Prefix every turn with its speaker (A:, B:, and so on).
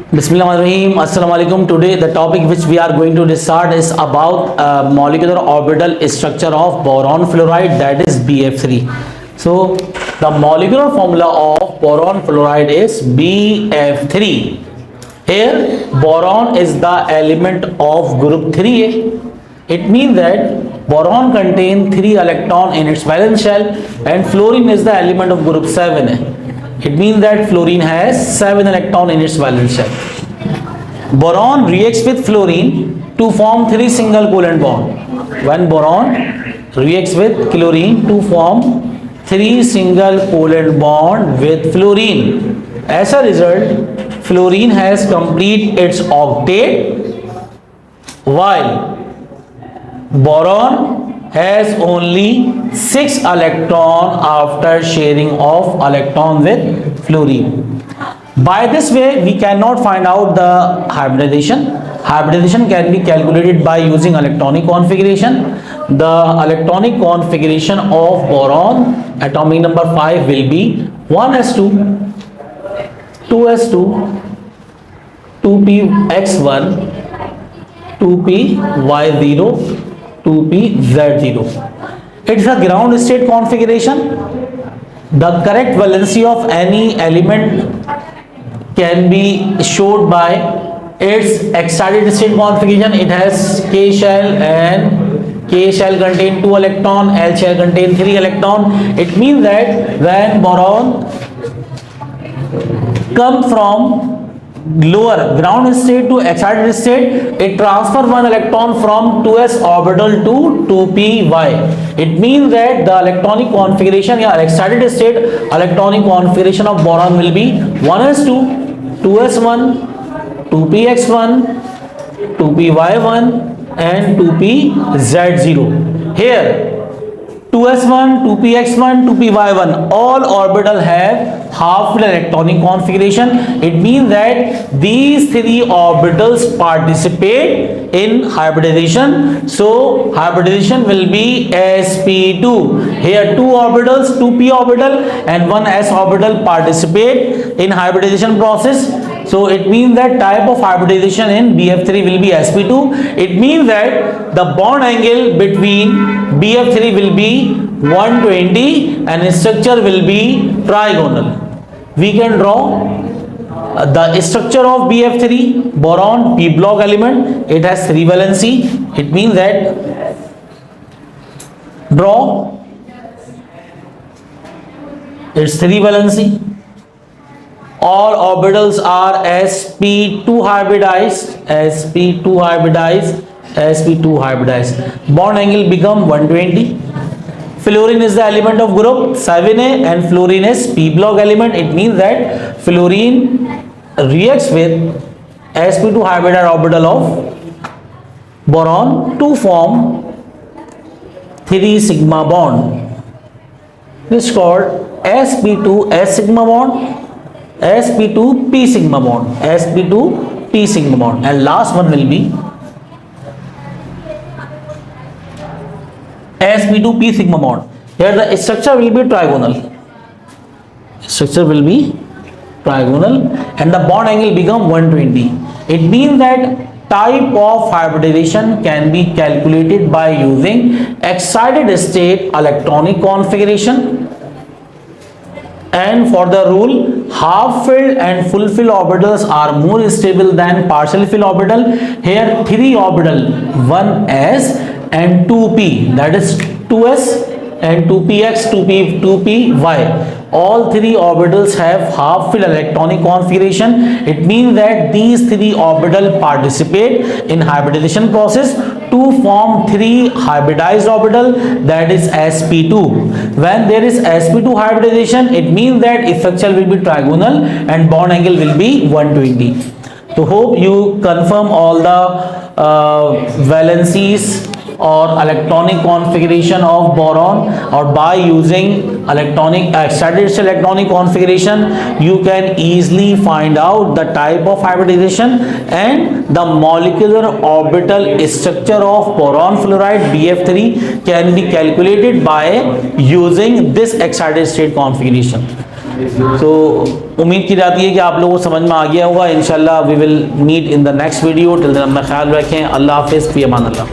A: Bismillahirrahmanirrahim. Assalamu alaikum. Today the topic which we are going to discuss is about molecular orbital structure of boron fluoride, that is BF3. So the molecular formula of boron fluoride is BF3. Here boron is the element of group 3a. It means that boron contains 3 electrons in its valence shell and fluorine is the element of group 7a. It means that fluorine has 7 electrons in its valence shell. Boron reacts with fluorine to form 3 single covalent bonds. When boron reacts with chlorine to form 3 single covalent bonds with fluorine. As a result, fluorine has completed its octet while boron has only 6 electrons after sharing of electron with fluorine. By this way, we cannot find out the hybridization. Hybridization can be calculated by using electronic configuration. The electronic configuration of boron, atomic number 5 will be 1s2, 2s2, 2px1, 2py0, 2pz0. It's a ground state configuration. The correct valency of any element can be showed by its excited state configuration. It has k shell and k shell contain 2 electron, L shell contain 3 electron. It means that when boron come from lower ground state to excited state, it transfer 1 electron from 2s orbital to 2py. It means that the electronic configuration or excited state electronic configuration of boron will be 1s2, 2s1, 2px1, 2py1 and 2pz0. Here 2s1, 2px1, 2py1 all orbital have half electronic configuration. It means that these 3 orbitals participate in hybridization. So hybridization will be sp2. Here 2 orbitals, 2p orbital and 1 s orbital participate in hybridization process. So it means that type of hybridization in BF3 will be sp2. It means that the bond angle between BF3 will be 120 and structure will be trigonal. We can draw the structure of BF3, boron, p block element. It has 3 valency. It means that draw its 3 valency. All orbitals are sp2 hybridized, sp2 hybridized, sp2 hybridized. Bond angle become 120. Fluorine is the element of group 7a and fluorine is p block element. It means that fluorine reacts with sp2 hybridized orbital of boron to form 3 sigma bond. This is called sp2 s sigma bond, sp2 p sigma bond, sp2 p sigma bond, and last one will be sp2 p sigma bond. Here the structure will be trigonal. Structure will be trigonal and the bond angle become 120. It means that type of hybridization can be calculated by using excited state electronic configuration. And for the rule, half filled and full filled orbitals are more stable than partial filled orbital. Here 3 orbital, 1s and 2p, that is 2s and 2px, 2py. All 3 orbitals have half filled electronic configuration. It means that these 3 orbitals participate in hybridization process to form 3 hybridized orbital, that is sp2. When there is sp2 hybridization, it means that structure will be trigonal and bond angle will be 120. So hope you confirm all the valencies or electronic configuration of boron, or by using excited state electronic configuration you can easily find out the type of hybridization and the molecular orbital structure of boron fluoride BF3 can be calculated by using this excited state configuration. तो उम्मीद की जाती है कि आप लोगों को समझ में आ गया होगा। इंशाल्लाह we will meet in the next video. Till then अपना ख्याल रखें। अल्लाह हाफिज़, फ़ी अमान अल्लाह।